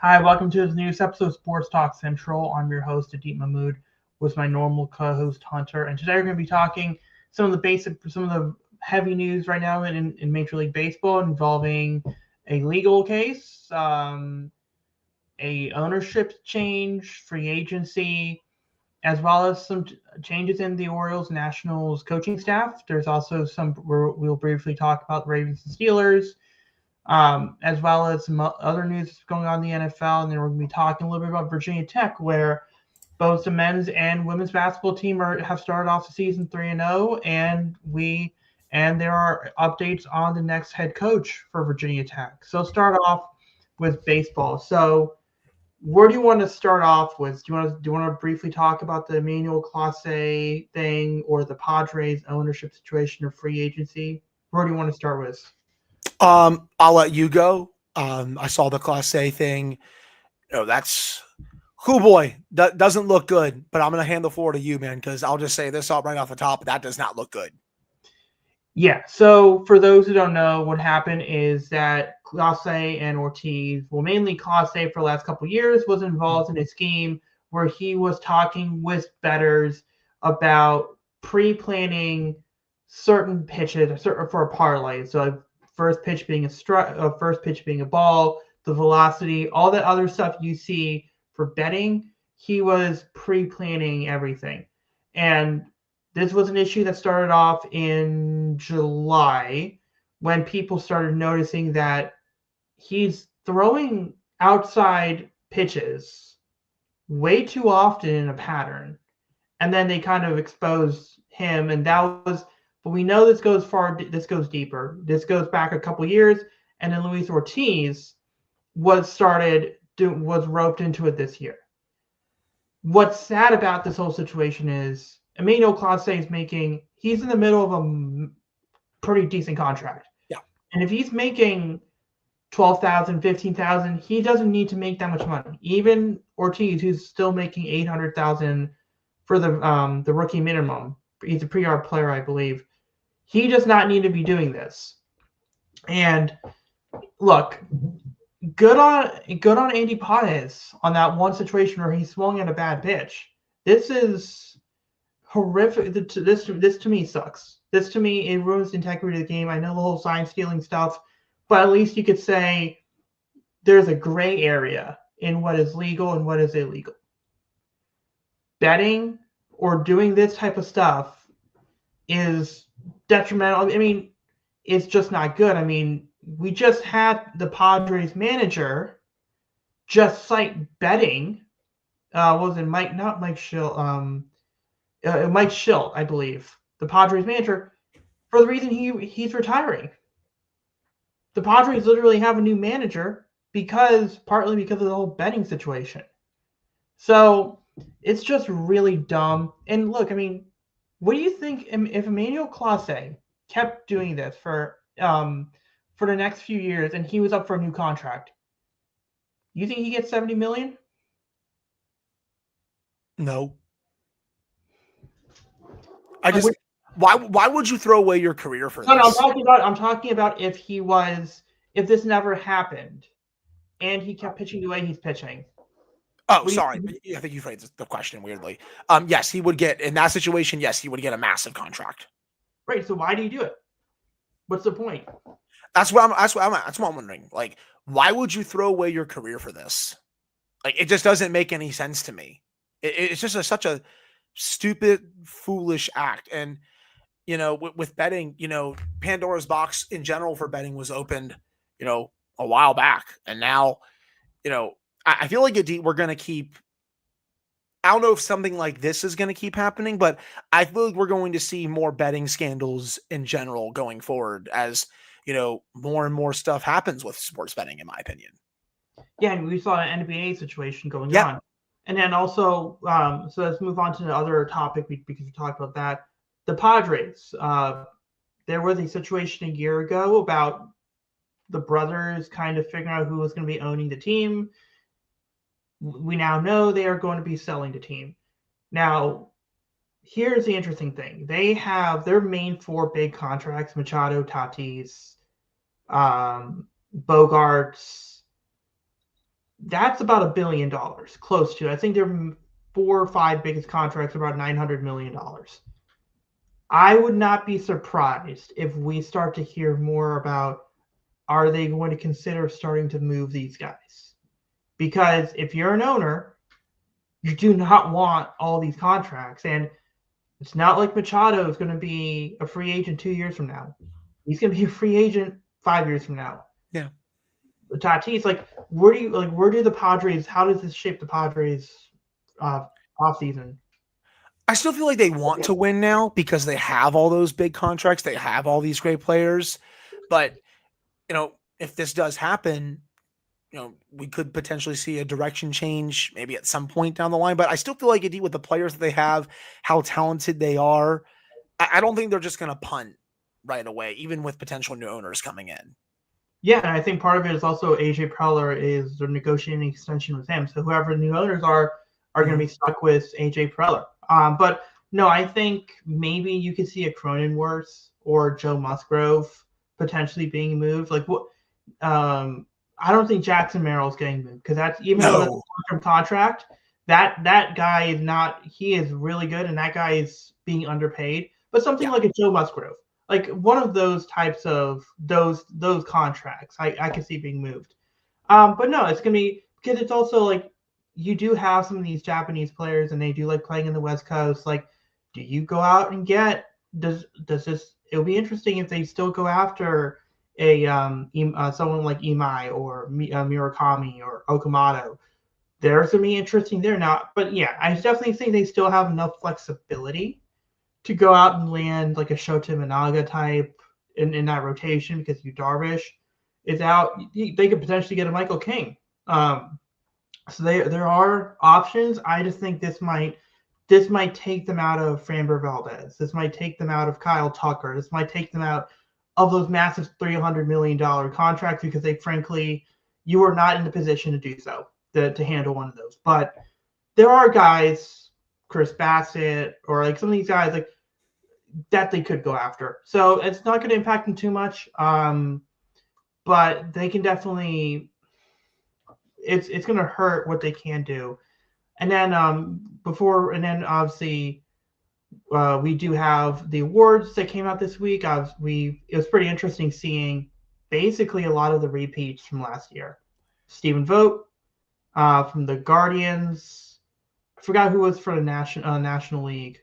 Hi, welcome to this newest episode of Sports Talk Central. I'm your host, Adeep Mahmood, with my normal co-host Hunter, and today we're going to be talking some of the heavy news right now in Major League Baseball involving a legal case, a ownership change, free agency, as well as some changes in the Orioles Nationals coaching staff. There's also some we'll briefly talk about the Ravens and Steelers, as well as some other news going on in the NFL. And then we're going to be talking a little bit about Virginia Tech, where both the men's and women's basketball team have started off the season 3-0, and there are updates on the next head coach for Virginia Tech. So start off with baseball. So where do you want to start off with? Do you want to briefly talk about the Emmanuel Clase thing or the Padres ownership situation or free agency? Where do you want to start with? I'll let you go. I saw the Class A thing. That's cool, boy. Doesn't look good, but I'm going to hand the floor to you, man, because I'll just say this up right off the top. That does not look good. Yeah, so for those who don't know, what happened is that Clase and Ortiz, well, mainly Clase for the last couple of years, was involved in a scheme where he was talking with bettors about pre-planning certain pitches for a parlay. So first pitch being first pitch being a ball, the velocity, all that other stuff you see for betting. He was pre-planning everything, and this was an issue that started off in July when people started noticing that he's throwing outside pitches way too often in a pattern. And then they kind of exposed him, and but we know this goes deeper. This goes back a couple years, and then Luis Ortiz was roped into it this year. What's sad about this whole situation is Emmanuel Clase he's in the middle of a pretty decent contract. Yeah. And if he's making 12,000, 15,000, he doesn't need to make that much money. Even Ortiz, who's still making 800,000 for the rookie minimum, he's a pre-art player, I believe. He does not need to be doing this. And look, good on Andy Paez on that one situation where he swung at a bad pitch. This is horrific. This to me sucks. This to me, it ruins the integrity of the game. I know the whole sign stealing stuff, but at least you could say there's a gray area in what is legal and what is illegal. Betting or doing this type of stuff is detrimental. I mean, it's just not good. I mean, we just had the Padres manager just cite betting. Was it Mike? Not Mike Schill. Mike Schill, I believe, the Padres manager, for the reason he's retiring. The Padres literally have a new manager partly because of the whole betting situation. So it's just really dumb. And look, I mean, what do you think if Emmanuel Clase kept doing this for the next few years and he was up for a new contract? You think he gets 70 million? No. Why would you throw away your career for this? No, I'm talking about if this never happened and he kept pitching the way he's pitching. Oh, sorry. I think you phrased the question weirdly. Yes, he would get in that situation. Yes, he would get a massive contract. Right. So why do you do it? What's the point? That's what I'm wondering. Like, why would you throw away your career for this? Like, it just doesn't make any sense to me. It's just such a stupid, foolish act. And with betting, Pandora's box in general for betting was opened, a while back, and now, I feel like we're going to keep. I don't know if something like this is going to keep happening, but I feel like we're going to see more betting scandals in general going forward as, more and more stuff happens with sports betting, in my opinion. Yeah, and we saw an NBA situation going on. And then also, so let's move on to the other topic because we talked about that. The Padres. There was a situation a year ago about the brothers kind of figuring out who was going to be owning the team. We now know they are going to be selling the team. Now, here's the interesting thing. They have their main four big contracts: Machado, Tatis, Bogarts, That's about $1 billion, close to. I think their 4 or 5 biggest contracts are about $900 million. I would not be surprised if we start to hear more about, are they going to consider starting to move these guys? Because if you're an owner, you do not want all these contracts. And it's not like Machado is going to be a free agent 2 years from now. He's going to be a free agent 5 years from now. Yeah. Tatis, where do the Padres? How does this shape the Padres off season? I still feel like they want to win now because they have all those big contracts. They have all these great players. But, if this does happen, we could potentially see a direction change maybe at some point down the line. But I still feel like with the players that they have, how talented they are, I don't think they're just going to punt right away, even with potential new owners coming in. Yeah, and I think part of it is also AJ Preller is they're negotiating an extension with him. So whoever the new owners are going to be stuck with AJ Preller. But no, I think maybe you could see a Cronenworth or Joe Musgrove potentially being moved. I don't think Jackson Merrill's getting moved because that's even though that's a long-term contract, that guy is not. He is really good, and that guy is being underpaid. But something like a Joe Musgrove, like one of those types of those contracts, I could see being moved. But no, it's gonna be because it's also like you do have some of these Japanese players, and they do like playing in the West Coast. Like, do you go out and get does this? It'll be interesting if they still go after a someone like Imai or Murakami or Okamoto. There's gonna be interesting there now. But yeah, I definitely think they still have enough flexibility to go out and land like a Shota Minaga type in that rotation because Yu Darvish is out. They could potentially get a Michael King. So there are options. I just think this might take them out of Framber Valdez. This might take them out of Kyle Tucker. This might take them out of those massive $300 million contracts because you are not in the position to do so to handle one of those. But there are guys, Chris Bassett, or like some of these guys like that they could go after. So it's not going to impact them too much. But they can definitely. It's going to hurt what they can do. And then obviously we do have the awards that came out this week. It was pretty interesting seeing basically a lot of the repeats from last year. Stephen Vogt from the Guardians. I forgot who was for the National League.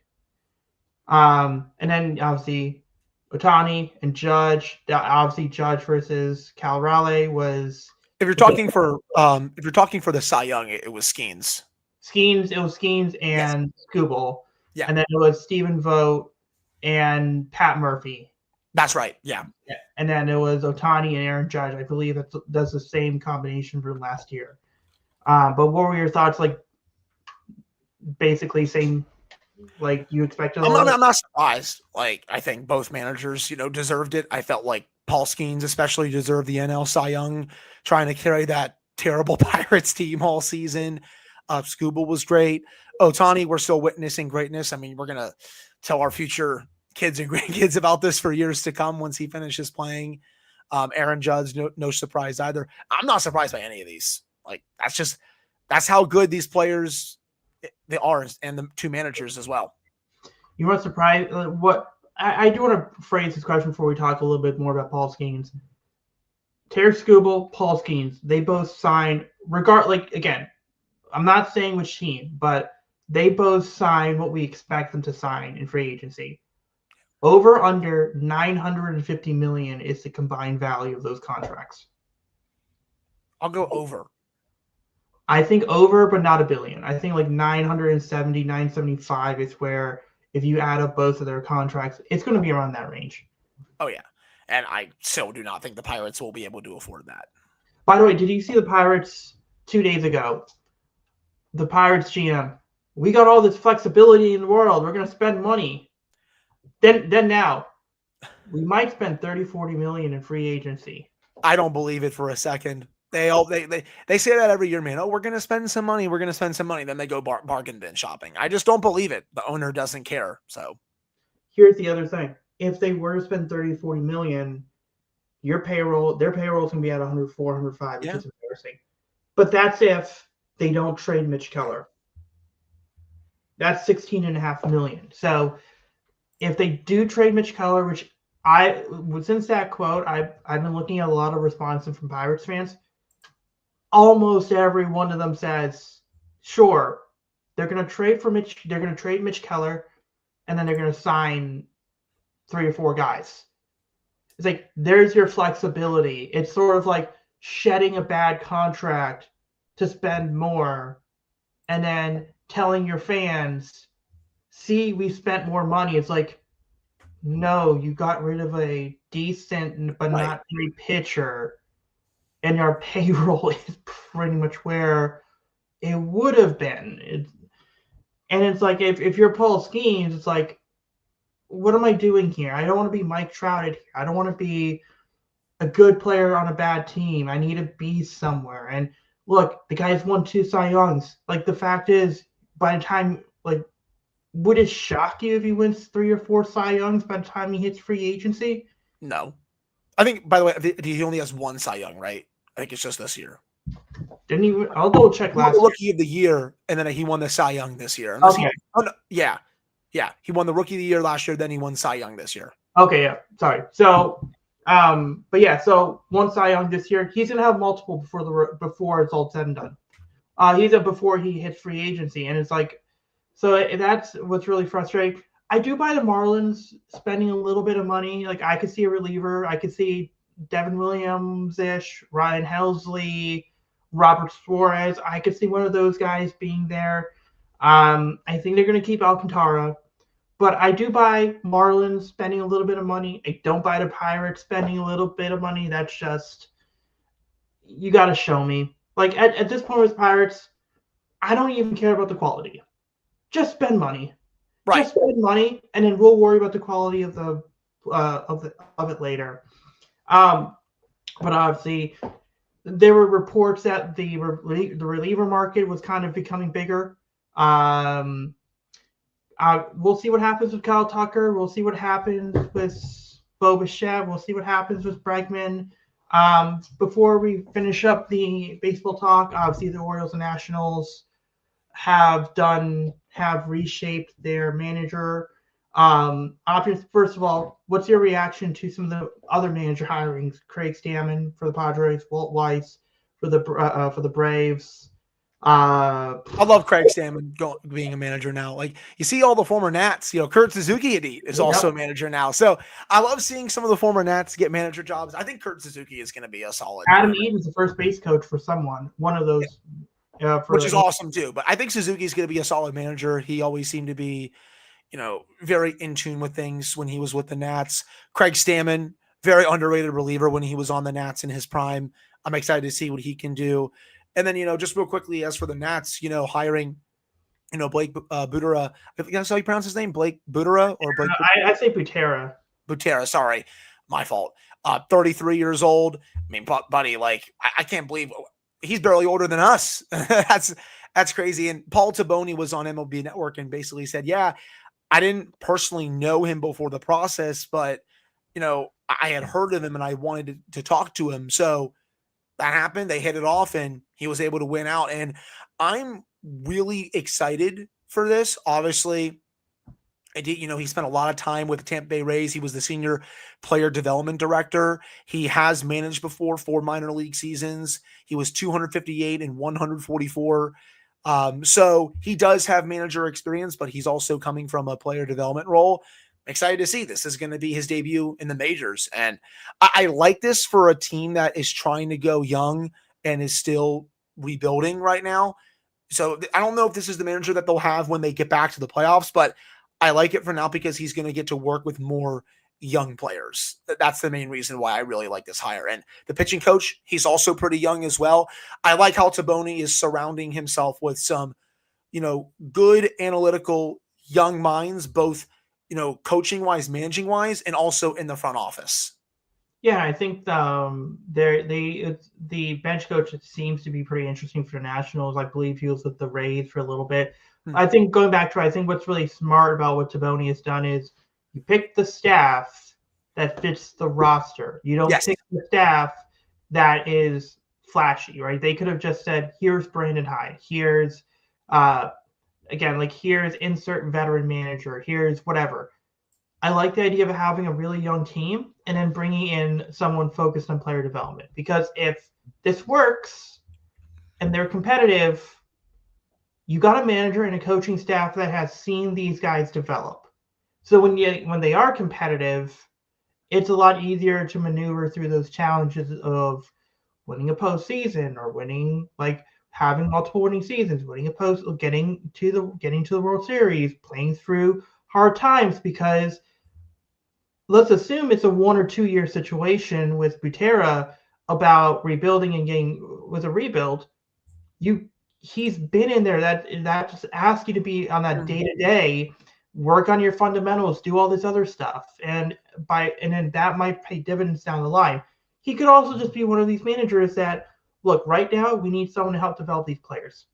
And then obviously Ohtani and Judge. Obviously Judge versus Cal Raleigh was. If you're talking for the Cy Young, it was Skeens. It was Skeens and Skubal. Yeah. And then it was Stephen Vogt and Pat Murphy. That's right. Yeah. And then it was Ohtani and Aaron Judge. I believe that's the same combination from last year. But what were your thoughts? Like, basically same, like you expected. I'm not surprised. Like, I think both managers, deserved it. I felt like Paul Skeens especially deserved the NL Cy Young, trying to carry that terrible Pirates team all season. Skubal was great. Ohtani, we're still witnessing greatness. I mean, we're going to tell our future kids and grandkids about this for years to come once he finishes playing. Aaron Judge, no surprise either. I'm not surprised by any of these. Like, that's how good these players they are, and the two managers as well. You weren't surprised? What I do want to phrase this question before we talk a little bit more about Paul Skeens. Terry Skubal, Paul Skeens, they both signed, again, I'm not saying which team, but they both signed what we expect them to sign in free agency. Over under $950 million is the combined value of those contracts. I'll go over. I think over, but not $1 billion. I think like 970, 975 is where, if you add up both of their contracts, it's going to be around that range. Oh, yeah. And I still do not think the Pirates will be able to afford that. By the way, did you see the Pirates 2 days ago? The Pirates GM, we got all this flexibility in the world. We're going to spend money. Then now, we might spend 30-40 million in free agency. I don't believe it for a second. They say that every year, man. Oh, we're going to spend some money. We're going to spend some money. Then they go bargain bin shopping. I just don't believe it. The owner doesn't care. So here's the other thing. If they were to spend 30-40 million, their payroll is going to be at 104, 105, which is embarrassing. But that's if they don't trade Mitch Keller. That's $16.5 million. So if they do trade Mitch Keller, which since that quote, I've been looking at a lot of responses from Pirates fans. Almost every one of them says, sure, they're going to trade for Mitch. They're going to trade Mitch Keller, and then they're going to sign 3 or 4 guys. It's like, there's your flexibility. It's sort of like shedding a bad contract to spend more, and then telling your fans, see, we spent more money. It's like, no, you got rid of a decent but not great pitcher, and our payroll is pretty much where it would have been. And it's like, if you're Paul Skeens, it's like, what am I doing here? I don't want to be Mike Trouted here. I don't want to be a good player on a bad team. I need to be somewhere. And look, the guy's won 2 Cy Youngs. Like, the fact is, by the time, like, would it shock you if he wins 3 or 4 Cy Youngs by the time he hits free agency? No. I think, by the way, he only has 1 Cy Young, right? I think it's just this year. Didn't he? I'll double check last year. Rookie of the year, and then he won the Cy Young this year. Okay. Yeah. He won the Rookie of the Year last year, then he won Cy Young this year. Okay, yeah. Sorry. So, but yeah, so 1 Cy Young this year. He's gonna have multiple before it's all said and done. He's up before he hits free agency, and it's like, so that's what's really frustrating. I do buy the Marlins spending a little bit of money. Like, I could see a reliever. I could see Devin Williams-ish, Ryan Helsley, Robert Suarez. I could see one of those guys being there. I think they're going to keep Alcantara. But I do buy Marlins spending a little bit of money. I don't buy the Pirates spending a little bit of money. That's just, you got to show me. Like, at this point with Pirates, I don't even care about the quality. Just spend money. Right. Just spend money, and then we'll worry about the quality of it later. But obviously, there were reports that the reliever market was kind of becoming bigger. We'll see what happens with Kyle Tucker. We'll see what happens with Bo Bichette. We'll see what happens with Bregman. Before we finish up the baseball talk, obviously the Orioles and Nationals have reshaped their manager options. First of all, what's your reaction to some of the other manager hirings? Craig Stammen for the Padres, Walt Weiss for the Braves. I love Craig Stammen being a manager now. Like, you see all the former Nats, Kurt Suzuki is also a manager now. So I love seeing some of the former Nats get manager jobs. I think Kurt Suzuki is going to be a solid. Adam Eaton's the first base coach for one of those. Which is awesome too. But I think Suzuki is going to be a solid manager. He always seemed to be, very in tune with things when he was with the Nats. Craig Stammen, very underrated reliever when he was on the Nats in his prime. I'm excited to see what he can do. And then, just real quickly, as for the Nats, hiring, Blake Butera. I think that's how you pronounce his name, Blake Butera or Blake. I say Butera. Butera, sorry, my fault. 33 years old. I mean, buddy, like, I can't believe he's barely older than us. That's crazy. And Paul Taboni was on MLB Network and basically said, yeah, I didn't personally know him before the process, but, I had heard of him and I wanted to talk to him. So that happened. They hit it off and he was able to win out. And I'm really excited for this. Obviously, he spent a lot of time with the Tampa Bay Rays. He was the senior player development director. He has managed before 4 minor league seasons. He was 258 and 144. So he does have manager experience, but he's also coming from a player development role. I'm excited to see this is going to be his debut in the majors. And I like this for a team that is trying to go young and is still rebuilding right now. So I don't know if this is the manager that they'll have when they get back to the playoffs, but I like it for now because he's going to get to work with more young players. That's the main reason why I really like this hire. And the pitching coach, he's also pretty young as well. I like how Taboni is surrounding himself with some, good analytical young minds, both, coaching wise, managing wise, and also in the front office. Yeah, I think the bench coach seems to be pretty interesting for the Nationals. I believe he was with the Rays for a little bit. I think going back to, I think what's really smart about what Taboni has done is you pick the staff that fits the roster. You don't pick the staff that is flashy, right? They could have just said, here's Brandon Hyde, here's here's insert veteran manager, here's whatever. I like the idea of having a really young team and then bringing in someone focused on player development, because if this works and they're competitive, you got a manager and a coaching staff that has seen these guys develop. So when they are competitive, it's a lot easier to maneuver through those challenges of winning a postseason or winning, like having multiple winning seasons, getting to the World Series, playing through hard times. Because let's assume it's a 1 or 2 year situation with Butera about rebuilding and getting with a rebuild. He's been in there. That just asks you to be on that day to day, work on your fundamentals, do all this other stuff, and then that might pay dividends down the line. He could also just be one of these managers that, look, right now we need someone to help develop these players.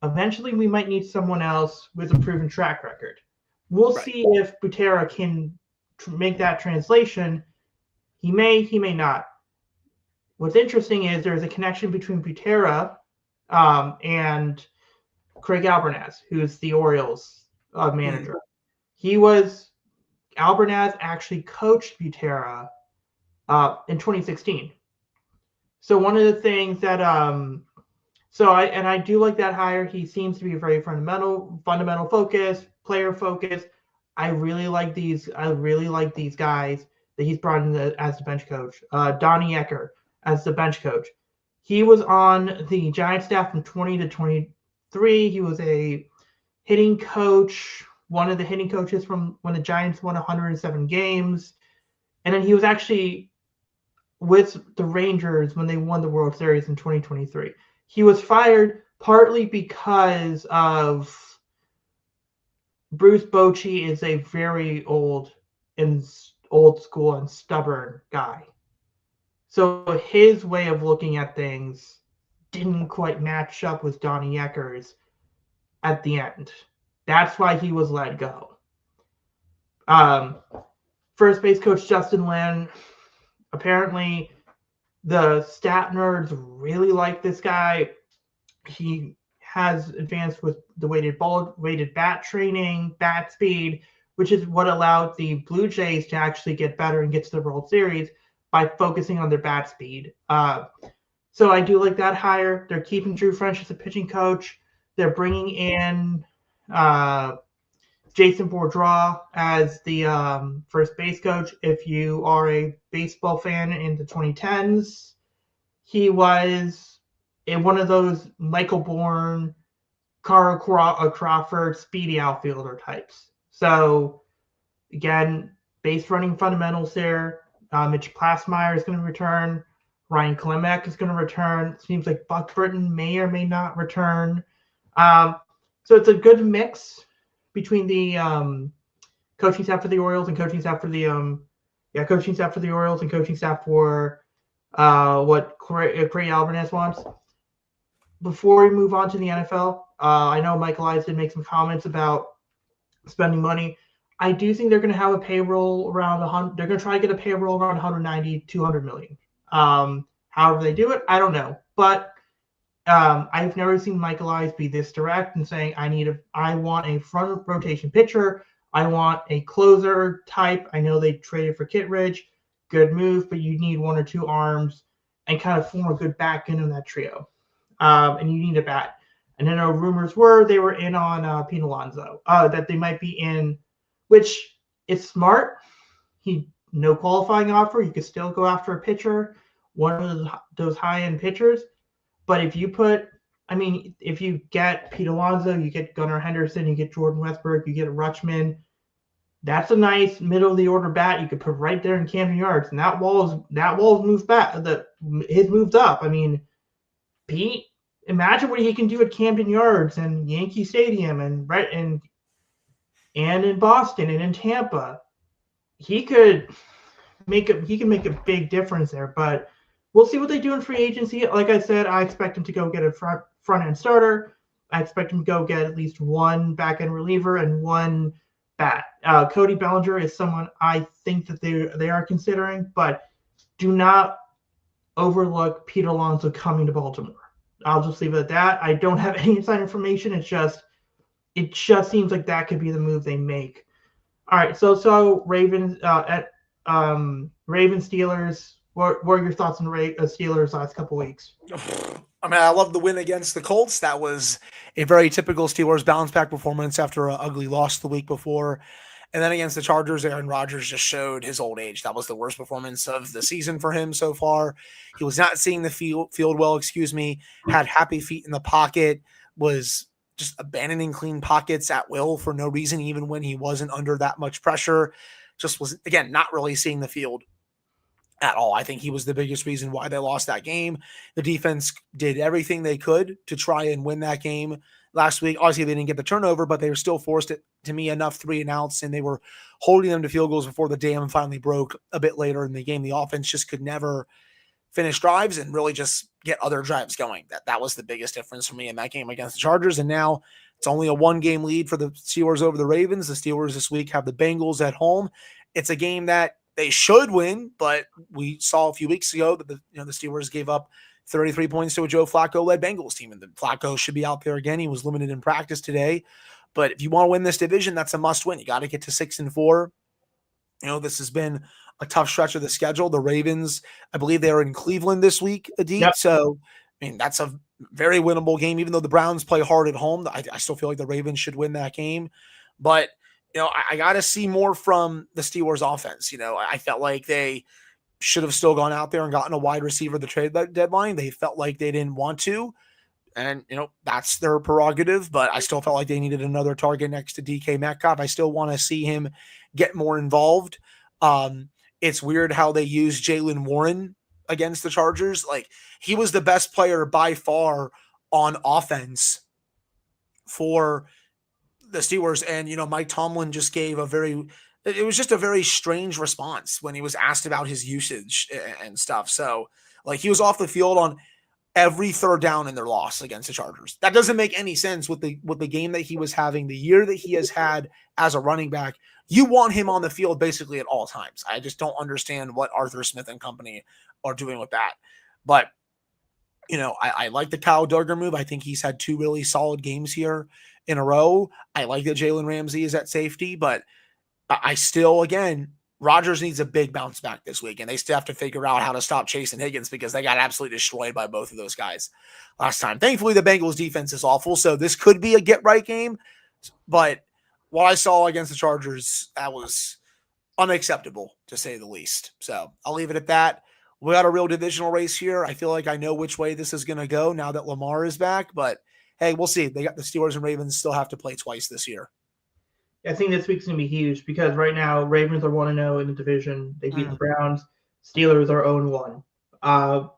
Eventually, we might need someone else with a proven track record. We'll see if Butera can make that translation. He may not. What's interesting is there's a connection between Butera and Craig Albernaz, who's the Orioles manager. Albernaz actually coached Butera in 2016. So one of the things that I do like that hire. He seems to be very fundamental focused, player focused. I really like these guys that he's brought in as the bench coach. Donnie Ecker as the bench coach. He was on the Giants staff from 20 to 23. He was a hitting coach, one of the hitting coaches from when the Giants won 107 games. And then he was actually with the Rangers when they won the World Series in 2023. He was fired partly because of Bruce Bochy is a very old school and stubborn guy. So his way of looking at things didn't quite match up with Donnie Ecker's at the end. That's why he was let go. First base coach Justin Lin, apparently the stat nerds really like this guy. He has advanced with the weighted bat training, bat speed, which is what allowed the Blue Jays to actually get better and get to the World Series by focusing on their bat speed. So I do like that hire. They're keeping Drew French as a pitching coach. They're bringing in Jason Bourgeois as the first base coach. If you are a baseball fan in the 2010s, he was in one of those Michael Bourne, Carl Crawford, speedy outfielder types. So again, base running fundamentals there. Mitch Plasmeyer is going to return. Ryan Klimek is going to return. It seems like Buck Britton may or may not return. So it's a good mix between the coaching staff for the Orioles and coaching staff for the Orioles and coaching staff for what Craig Albernaz wants. Before we move on to the NFL, I know Michael Elias did make some comments about spending money. I do think they're going to have a payroll around they're going to try to get a payroll around 190, 200 million. However they do it, I don't know. But I've never seen Michael Elias be this direct and saying, I want a front rotation pitcher. I want a closer type. I know they traded for Kittredge. Good move, but you need one or two arms and kind of form a good back end of that trio. And you need a bat. And I know rumors were they were in on Pete Alonso, that they might be in, which is smart. No qualifying offer. You could still go after a pitcher, one of those high-end pitchers. But if you get Pete Alonso, you get Gunnar Henderson, you get Jordan Westburg, you get Rutschman, that's a nice middle-of-the-order bat you could put right there in Camden Yards. And that wall's moved back. His moved up. I mean, Pete, imagine what he can do at Camden Yards and Yankee Stadium and in Boston and in Tampa. He can make a big difference there, but we'll see what they do in free agency. Like I said, I expect him to go get a front end starter. I expect him to go get at least one back end reliever and one bat. Cody Bellinger is someone I think that they are considering, but do not overlook Pete Alonso coming to Baltimore. I'll just leave it at that. I don't have any inside information. It just seems like that could be the move they make. All right, so Ravens Ravens Steelers. What are your thoughts on Steelers last couple weeks? I mean, I love the win against the Colts. That was a very typical Steelers bounce back performance after an ugly loss the week before. And then against the Chargers, Aaron Rodgers just showed his old age. That was the worst performance of the season for him so far. He was not seeing the field well, had happy feet in the pocket, was just abandoning clean pockets at will for no reason, even when he wasn't under that much pressure. Just was, again, not really seeing the field at all. I think he was the biggest reason why they lost that game. The defense did everything they could to try and win that game last week. Obviously, they didn't get the turnover, but they were still forced it to me enough 3-and-outs, and they were holding them to field goals before the dam finally broke a bit later in the game. The offense just could never finish drives and really just get other drives going. That was the biggest difference for me in that game against the Chargers. And now it's only a 1-game lead for the Steelers over the Ravens. The Steelers this week have the Bengals at home. It's a game that they should win, but we saw a few weeks ago that the Steelers gave up 33 points to a Joe Flacco-led Bengals team, and the Flacco should be out there again. He was limited in practice today, but if you want to win this division, that's a must-win. You got to get to 6-4. This has been a tough stretch of the schedule. The Ravens, I believe they are in Cleveland this week, Adit. Yep. So, I mean, that's a very winnable game. Even though the Browns play hard at home, I still feel like the Ravens should win that game. But I got to see more from the Steelers offense. I felt like they should have still gone out there and gotten a wide receiver the trade deadline. They felt like they didn't want to. And, that's their prerogative, but I still felt like they needed another target next to DK Metcalf. I still want to see him get more involved. It's weird how they use Jaylen Warren against the Chargers. Like, he was the best player by far on offense for the Steelers. And, Mike Tomlin just gave it was just a very strange response when he was asked about his usage and stuff. So, like, he was off the field on every third down in their loss against the Chargers. That doesn't make any sense with the game that he was having, the year that he has had as a running back. You want him on the field basically at all times. I just don't understand what Arthur Smith and company are doing with that. But, I like the Kyle Duggar move. I think he's had 2 really solid games here in a row. I like that Jalen Ramsey is at safety, but I still, again, Rodgers needs a big bounce back this week, and they still have to figure out how to stop Chase and Higgins because they got absolutely destroyed by both of those guys last time. Thankfully, the Bengals defense is awful, so this could be a get-right game, but what I saw against the Chargers, that was unacceptable, to say the least. So I'll leave it at that. We got a real divisional race here. I feel like I know which way this is going to go now that Lamar is back, but hey, we'll see. They got the Steelers and Ravens still have to play twice this year. I think this week's going to be huge because right now Ravens are 1-0 in the division. They beat the Browns. Steelers are 0-1.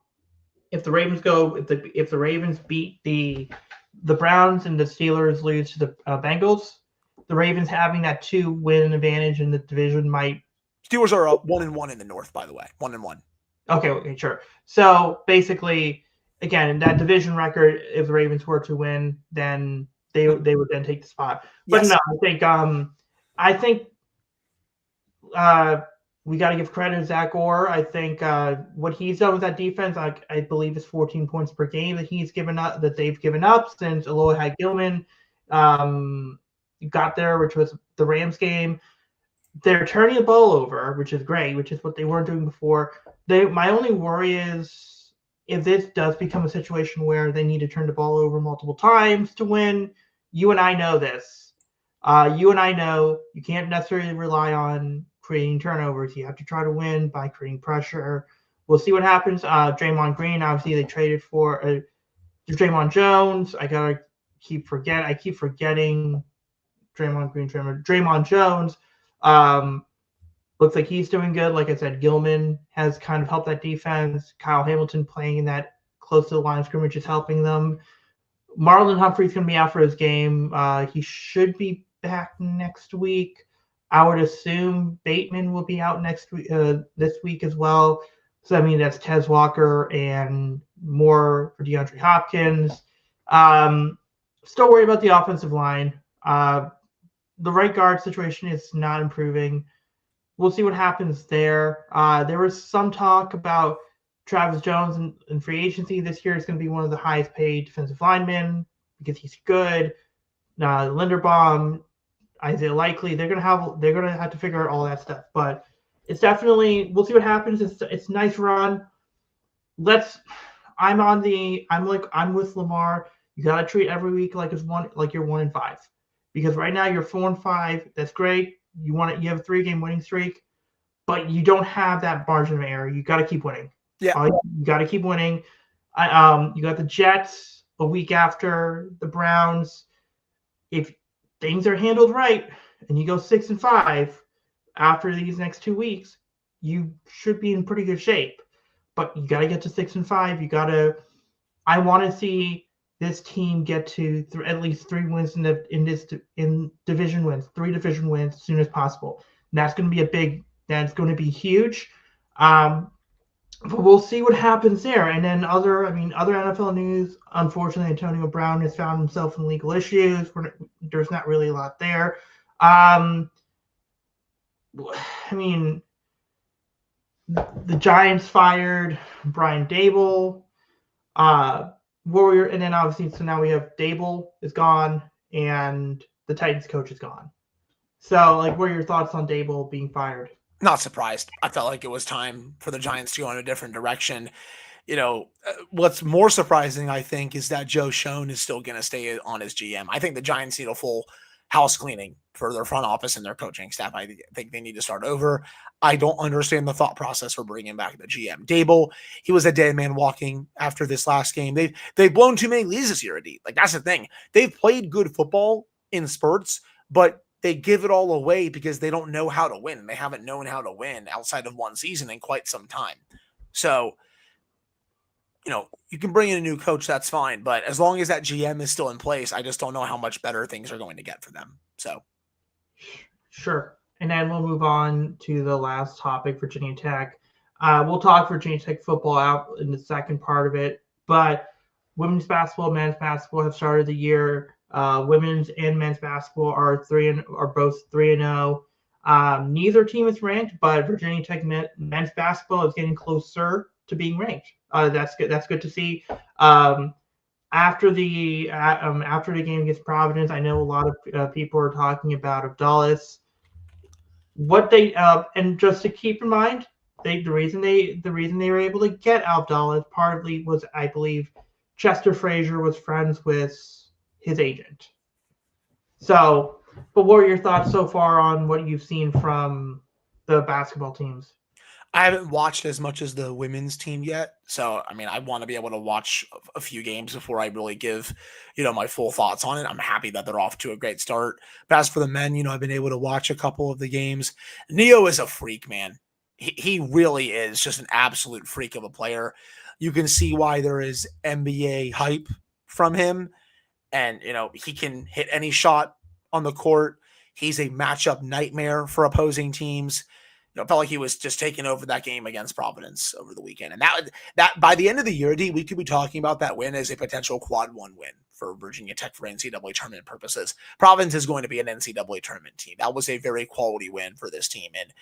If the Ravens beat the Browns and the Steelers lose to the Bengals, the Ravens having that 2-win advantage in the division might. Steelers are up 1-1 in the North, by the way. 1-1. Okay, sure. So basically, again, in that division record, if the Ravens were to win, then they would then take the spot. But yes. No, I think we got to give credit to Zach Orr. I think what he's done with that defense, I believe, is 14 points per game that they've given up since Aloha Gilman got there, which was the Rams game. They're turning the ball over, which is great, which is what they weren't doing before. My only worry is if this does become a situation where they need to turn the ball over multiple times to win. You and I know this. You and I know you can't necessarily rely on creating turnovers. You have to try to win by creating pressure. We'll see what happens. Draymond Green, obviously, they traded for Draymond Jones. I keep forgetting Draymond Green. Draymond Jones. Looks like he's doing good. Like I said, Gilman has kind of helped that defense. Kyle Hamilton playing in that close to the line of scrimmage is helping them. Marlon Humphrey's going to be out for his game. He should be back next week. I would assume Bateman will be out next week, this week as well. So, I mean, that's Tez Walker and more for DeAndre Hopkins. Still worried about the offensive line. The right guard situation is not improving. We'll see what happens there. There was some talk about Travis Jones in free agency this year is going to be one of the highest paid defensive linemen because he's good. Linderbaum, Isaiah Likely, they're gonna have to figure out all that stuff. But it's definitely, we'll see what happens. It's a nice run. I'm with Lamar. You gotta treat every week like you're 1-5, because right now you're 4-5. That's great. You have a 3-game winning streak, but you don't have that margin of error. You got to keep winning. Yeah, you got to keep winning. You got the Jets a week after the Browns. If things are handled right and you go 6-5 after these next 2 weeks, you should be in pretty good shape. But you got to get to 6-5. I want to see this team get to at least 3 wins in division wins, 3 division wins as soon as possible. And that's going to be huge. But we'll see what happens there. And then other NFL news, unfortunately, Antonio Brown has found himself in legal issues. There's not really a lot there. I mean, the Giants fired Brian Dable. And then obviously, so now we have Dable is gone and the Titans coach is gone. So, what are your thoughts on Dable being fired? Not surprised. I felt like it was time for the Giants to go in a different direction. What's more surprising, I think, is that Joe Schoen is still going to stay on as GM. I think the Giants need a full house cleaning for their front office and their coaching staff. I think they need to start over. I don't understand the thought process for bringing back the GM. Dable, he was a dead man walking after this last game. They've blown too many leads this year, Adi. That's the thing. They've played good football in spurts, but they give it all away because they don't know how to win. They haven't known how to win outside of one season in quite some time. So, you can bring in a new coach, that's fine. But as long as that GM is still in place, I just don't know how much better things are going to get for them. So, sure. And then we'll move on to the last topic, Virginia Tech. We'll talk Virginia Tech football out in the second part of it. But women's basketball, men's basketball have started the year. Women's and men's basketball are both 3-0. Neither team is ranked, but Virginia Tech men's basketball is getting closer to being ranked. That's good. That's good to see. After the game against Providence, I know a lot of people are talking about Abdullis. And just to keep in mind, the reason they were able to get Abdullis partly was, I believe, Chester Frazier was friends with his agent. So, but what are your thoughts so far on what you've seen from the basketball teams? I haven't watched as much as the women's team yet. So, I want to be able to watch a few games before I really give, my full thoughts on it. I'm happy that they're off to a great start. But as for the men, I've been able to watch a couple of the games. Neo is a freak, man. He really is just an absolute freak of a player. You can see why there is NBA hype from him. And, he can hit any shot on the court. He's a matchup nightmare for opposing teams. Felt like he was just taking over that game against Providence over the weekend. And that by the end of the year, D, we could be talking about that win as a potential quad 1 win for Virginia Tech for NCAA tournament purposes. Providence is going to be an NCAA tournament team. That was a very quality win for this team. And,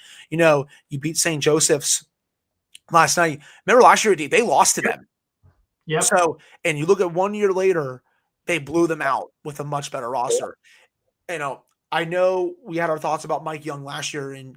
you beat St. Joseph's last night. Remember last year, D, they lost to them. Yeah. So, and you look at 1 year later, they blew them out with a much better roster. I know we had our thoughts about Mike Young last year and,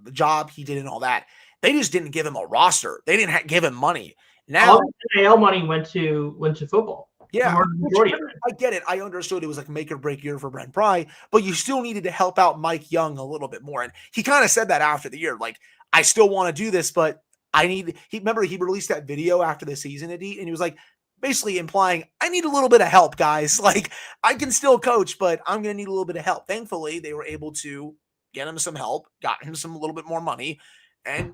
the job he did and all that. They just didn't give him a roster. They didn't give him money. Now all the NIL money went to football. Yeah, I get it. I understood it was like make or break year for Brent Pry, but you still needed to help out Mike Young a little bit more. And he kind of said that after the year, like, I still want to do this, but he released that video after the season, and he was like, basically implying, I need a little bit of help, guys. Like, I can still coach, but I'm going to need a little bit of help. Thankfully, they were able to get him some help, got him a little bit more money, and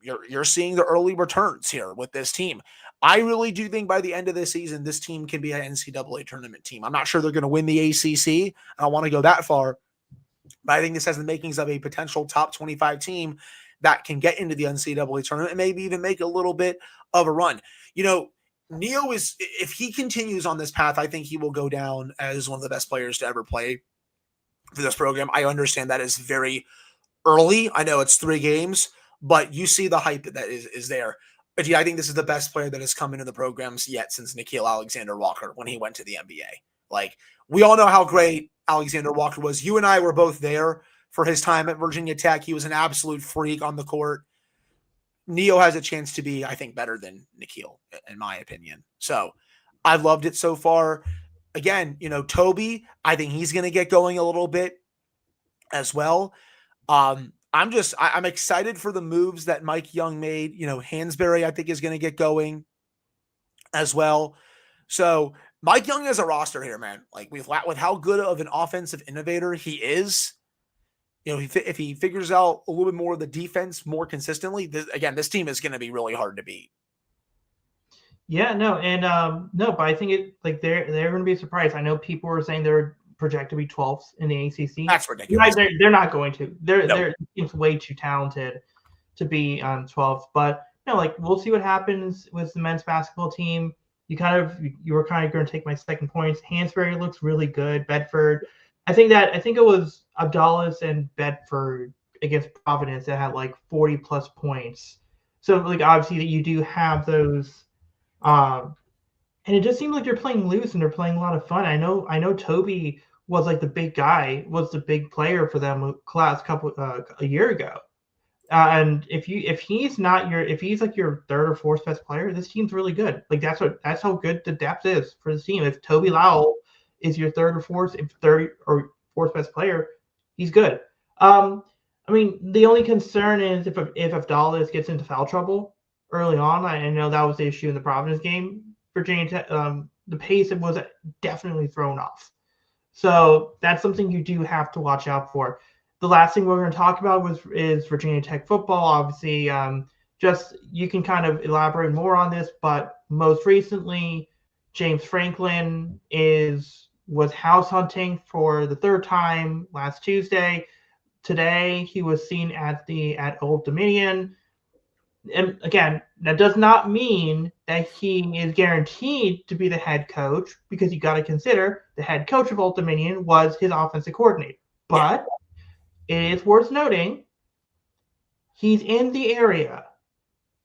you're seeing the early returns here with this team. I really do think by the end of this season, this team can be an NCAA tournament team. I'm not sure they're going to win the ACC. I don't want to go that far, but I think this has the makings of a potential top 25 team that can get into the NCAA tournament and maybe even make a little bit of a run. Neo is, if he continues on this path, I think he will go down as one of the best players to ever play for this program. I understand that is very early. I know it's 3 games, but you see the hype that is there. But yeah, I think this is the best player that has come into the programs yet since Nickeil Alexander-Walker when he went to the NBA. Like, we all know how great Alexander Walker was. You and I were both there for his time at Virginia Tech. He was an absolute freak on the court. Neo has a chance to be, I think, better than Nickeil, in my opinion. So I've loved it so far. Again, Toby, I think he's going to get going a little bit as well. I'm excited for the moves that Mike Young made. Hansberry, I think, is going to get going as well. So Mike Young has a roster here, man. Like, with how good of an offensive innovator he is, if he figures out a little bit more of the defense more consistently, this team is going to be really hard to beat. Yeah, no, and no, but I think they're going to be surprised. I know people are saying they're projected to be 12th in the ACC. That's ridiculous. They're not going to. They're way too talented to be 12th. But we'll see what happens with the men's basketball team. You were kind of going to take my second point. Hansberry looks really good. Bedford, I think it was Abdallas and Bedford against Providence that had 40 plus points. So obviously that you do have those. And it just seems like they're playing loose and they're playing a lot of fun. I know Toby was the big guy, was the big player for them a year ago. And if he's your third or fourth best player, this team's really good. That's how good the depth is for the team. If Toby Lowell is your third or fourth best player, he's good. The only concern is if Abdallas gets into foul trouble early on. I know that was the issue in the Providence game. Virginia Tech, the pace was definitely thrown off. So that's something you do have to watch out for. The last thing we're going to talk about is Virginia Tech football. Obviously, just you can kind of elaborate more on this, but most recently, James Franklin was house hunting for the third time last Tuesday. Today, he was seen at Old Dominion. And again, that does not mean that he is guaranteed to be the head coach, because you got to consider the head coach of Old Dominion was his offensive coordinator. But it is worth noting he's in the area.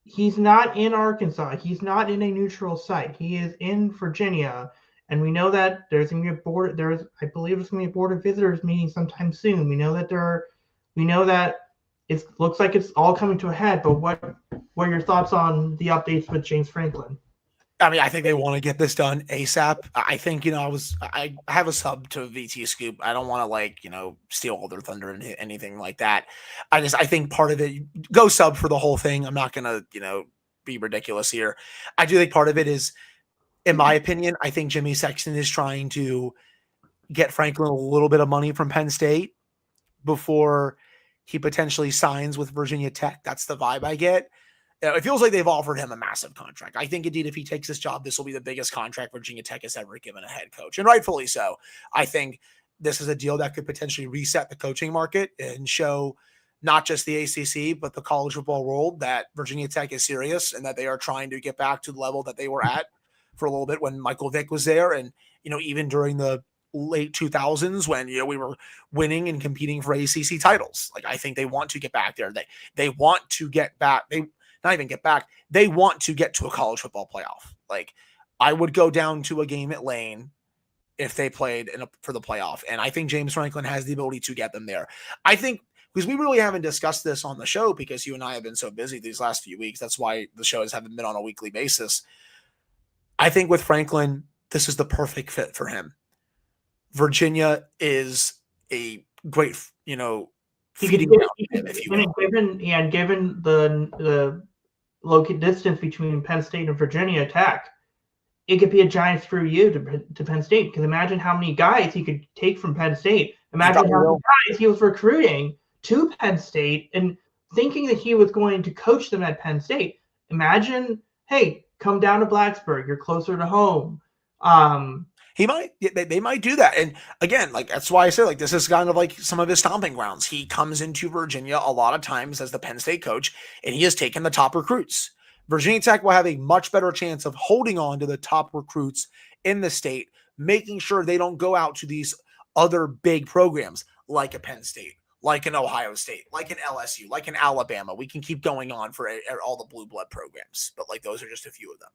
He's not in Arkansas. He's not in a neutral site. He is in Virginia. And we know that there's going to be I believe there's going to be a board of visitors meeting sometime soon. We know that it looks like it's all coming to a head, but what are your thoughts on the updates with James Franklin? I think they want to get this done ASAP. I think, I have a sub to VT Scoop. I don't want to steal all their thunder and anything like that. I think part of it, go sub for the whole thing. I'm not going to, be ridiculous here. I do think part of it is, in my opinion, I think Jimmy Sexton is trying to get Franklin a little bit of money from Penn State before he potentially signs with Virginia Tech. That's the vibe I get. It feels like they've offered him a massive contract. I think, indeed, if he takes this job, this will be the biggest contract Virginia Tech has ever given a head coach, and rightfully so. I think this is a deal that could potentially reset the coaching market and show not just the ACC, but the college football world that Virginia Tech is serious and that they are trying to get back to the level that they were at for a little bit when Michael Vick was there, and even during the late 2000s when we were winning and competing for ACC titles. I think they want to get back there. They want to get back. They not even get back. They want to get to a college football playoff. I would go down to a game at Lane if they played for the playoff, and I think James Franklin has the ability to get them there. I think, because we really haven't discussed this on the show because you and I have been so busy these last few weeks. That's why the shows haven't been on a weekly basis. I think with Franklin, this is the perfect fit for him. Virginia is a great, feeding ground for him, if you will. Given the local distance between Penn State and Virginia Tech, it could be a giant screw you to Penn State. Because imagine how many guys he could take from Penn State. Imagine how many guys he was recruiting to Penn State and thinking that he was going to coach them at Penn State. Imagine, hey, come down to Blacksburg. You're closer to home. They might do that. And again, that's why I say, this is kind of some of his stomping grounds. He comes into Virginia a lot of times as the Penn State coach, and he has taken the top recruits. Virginia Tech will have a much better chance of holding on to the top recruits in the state, making sure they don't go out to these other big programs like a Penn State, like an Ohio State, like an LSU, like an Alabama. We can keep going on for all the blue blood programs, but like those are just a few of them.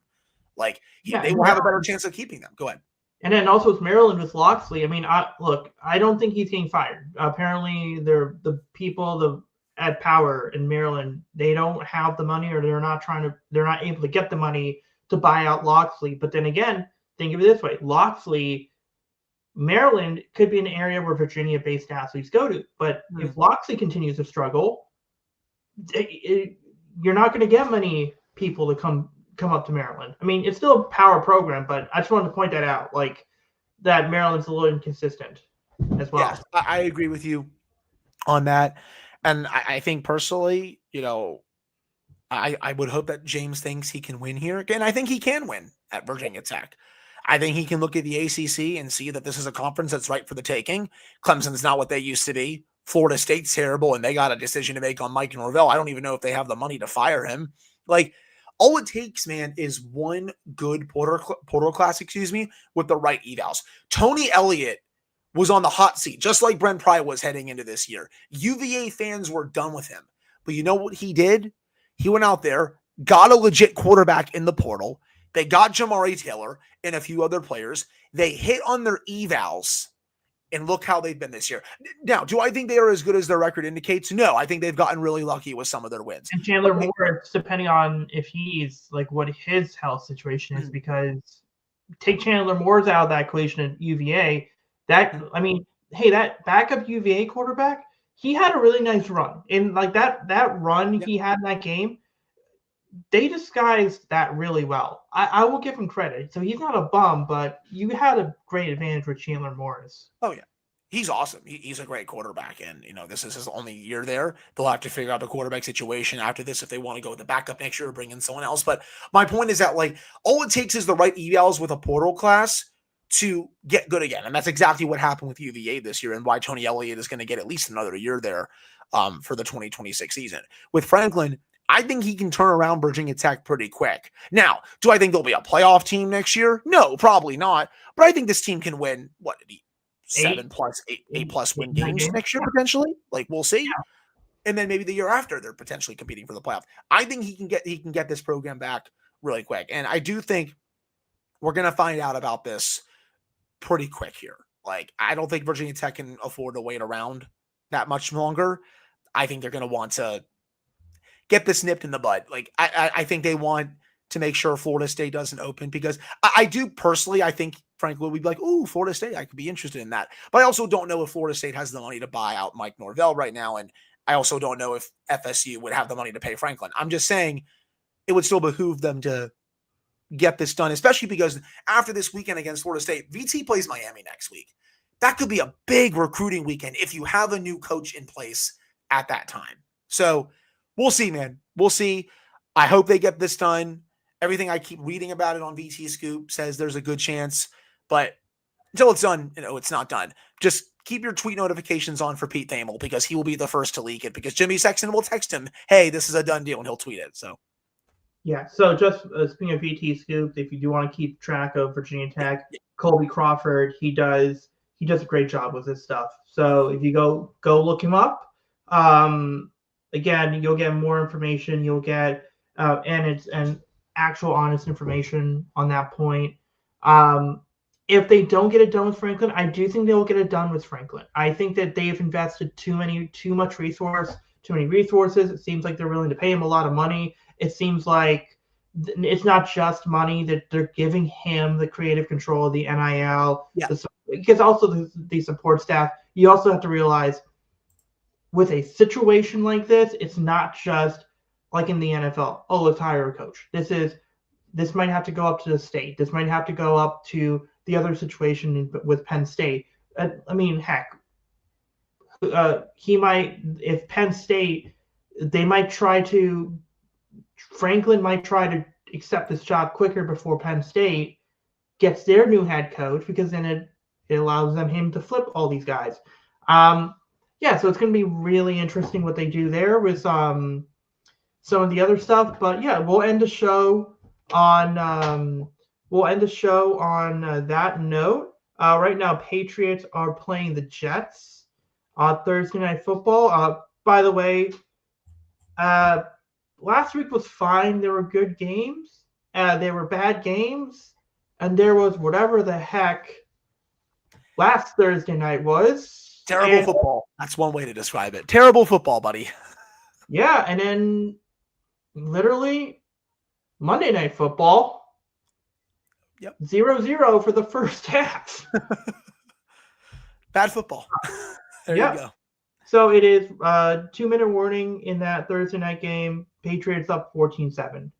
Like they will have a better chance of keeping them. Go ahead. And then also it's Maryland with Loxley. I mean, I don't think he's getting fired. Apparently, the people at power in Maryland, they don't have the money, or they're not able to get the money to buy out Loxley. But then again, think of it this way: Loxley, Maryland could be an area where Virginia-based athletes go to. But if Loxley continues to struggle, you're not going to get many people to come up to Maryland. I mean, it's still a power program, but I just wanted to point that out, like that Maryland's a little inconsistent as well. Yes, I agree with you on that. And I think personally, I would hope that James thinks he can win here. Again, I think he can win at Virginia Tech. I think he can look at the ACC and see that this is a conference that's right for the taking. Clemson's not what they used to be. Florida State's terrible, and they got a decision to make on Mike Norvell. I don't even know if they have the money to fire him. Like, all it takes, man, is one good portal class, with the right evals. Tony Elliott was on the hot seat, just like Brent Pry was heading into this year. UVA fans were done with him. But you know what he did? He went out there, got a legit quarterback in the portal. They got Jamari Taylor and a few other players. They hit on their evals, and look how they've been this year. Now, do I think they are as good as their record indicates? No, I think they've gotten really lucky with some of their wins. And Chandler Morris, depending on if he's like what his health situation is, because take Chandler Morris out of that equation at UVA, that backup UVA quarterback, he had a really nice run. And like that run he had in that game, they disguised that really well. I will give him credit. So he's not a bum, but you had a great advantage with Chandler Morris. Oh, yeah. He's awesome. He's a great quarterback. And, this is his only year there. They'll have to figure out the quarterback situation after this if they want to go with the backup next year or bring in someone else. But my point is that, like, all it takes is the right evals with a portal class to get good again. And that's exactly what happened with UVA this year and why Tony Elliott is going to get at least another year there for the 2026 season. With Franklin, I think he can turn around Virginia Tech pretty quick. Now, do I think they'll be a playoff team next year? No, probably not. But I think this team can win, 8+ win games next year, potentially. Like, we'll see. Yeah. And then maybe the year after, they're potentially competing for the playoff. I think he can get this program back really quick. And I do think we're going to find out about this pretty quick here. Like, I don't think Virginia Tech can afford to wait around that much longer. I think they're going to want to get this nipped in the bud. Like, I think they want to make sure Florida State doesn't open, because I do personally, I think, frankly, we'd be like, ooh, Florida State, I could be interested in that. But I also don't know if Florida State has the money to buy out Mike Norvell right now. And I also don't know if FSU would have the money to pay Franklin. I'm just saying it would still behoove them to get this done, especially because after this weekend against Florida State, VT plays Miami next week. That could be a big recruiting weekend if you have a new coach in place at that time. So we'll see, man. We'll see. I hope they get this done. Everything I keep reading about it on VT Scoop says there's a good chance, but until it's done, it's not done. Just keep your tweet notifications on for Pete Thamel, because he will be the first to leak it, because Jimmy Sexton will text him, hey, this is a done deal, and he'll tweet it. So, yeah. So just speaking of VT Scoop, if you do want to keep track of Virginia Tech, Colby Crawford, he does a great job with this stuff. So if you go look him up, again, you'll get more information. You'll get and actual honest information on that point. If they don't get it done with Franklin, I do think they will get it done with Franklin. I think that they've invested too many resources. It seems like they're willing to pay him a lot of money. It seems like it's not just money, that they're giving him the creative control of the NIL. Yeah. Because also the support staff, you also have to realize with a situation like this, it's not just like in the NFL. Oh, let's hire a coach. This might have to go up to the state. This might have to go up to the other situation with Penn State. I mean, heck, if Penn State, Franklin might try to accept this job quicker before Penn State gets their new head coach, because then it allows him to flip all these guys. So it's going to be really interesting what they do there with some of the other stuff. But yeah, we'll end the show on that note. Right now, Patriots are playing the Jets. Thursday Night Football. By the way, last week was fine. There were good games. There were bad games. And there was whatever the heck last Thursday night was. Terrible football. That's one way to describe it. Terrible football, buddy. Yeah, and then literally Monday Night Football. Yep. 0-0 for the first half. Bad football. There you go. So it is 2-minute warning in that Thursday night game. Patriots up 14-7.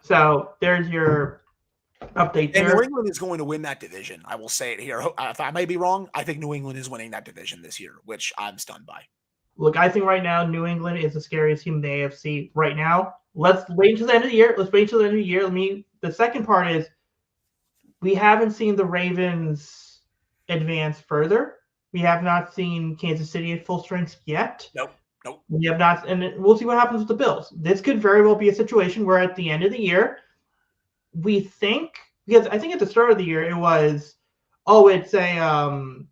So there's your update there. And New England is going to win that division. I will say it here. If I may be wrong, I think New England is winning that division this year, which I'm stunned by. Look, I think right now New England is the scariest team in the AFC right now. Let's wait until the end of the year. The second part is we haven't seen the Ravens advance further. We have not seen Kansas City at full strength yet. Nope. We have not, and we'll see what happens with the Bills. This could very well be a situation where at the end of the year, we think, because I think at the start of the year it was, it's not,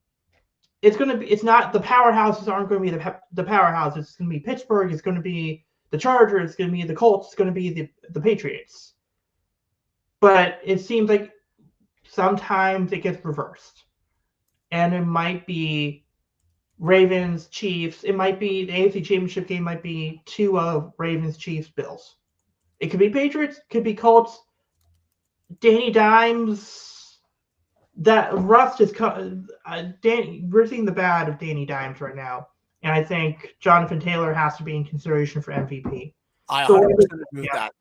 the powerhouses aren't going to be the powerhouse. It's going to be Pittsburgh. It's going to be the Chargers. It's going to be the Colts. It's going to be the Patriots. But it seems like sometimes it gets reversed. And it might be Ravens, Chiefs. It might be the AFC Championship game might be 2 of Ravens, Chiefs, Bills. It could be Patriots. Could be Colts. Danny Dimes. That rust is we're seeing the bad of Danny Dimes right now. And I think Jonathan Taylor has to be in consideration for MVP. I 100% agree with that.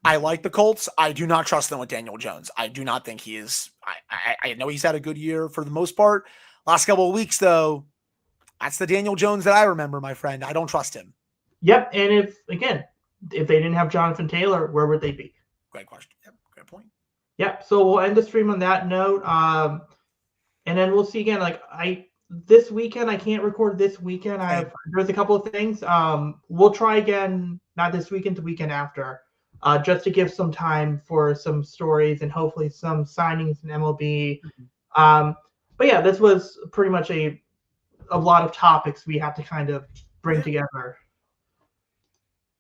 I like the Colts. I do not trust them with Daniel Jones. I do not think he is. I know he's had a good year for the most part. Last couple of weeks, though, that's the Daniel Jones that I remember, my friend. I don't trust him. Yep. And if they didn't have Jonathan Taylor, where would they be? Great question. Yep. Great point. Yep. So we'll end the stream on that note. And then we'll see again. This weekend, I can't record this weekend. There's a couple of things. We'll try again, not this weekend, the weekend after, just to give some time for some stories and hopefully some signings in MLB. But yeah, this was pretty much a lot of topics we have to kind of bring together.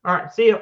All right, see you.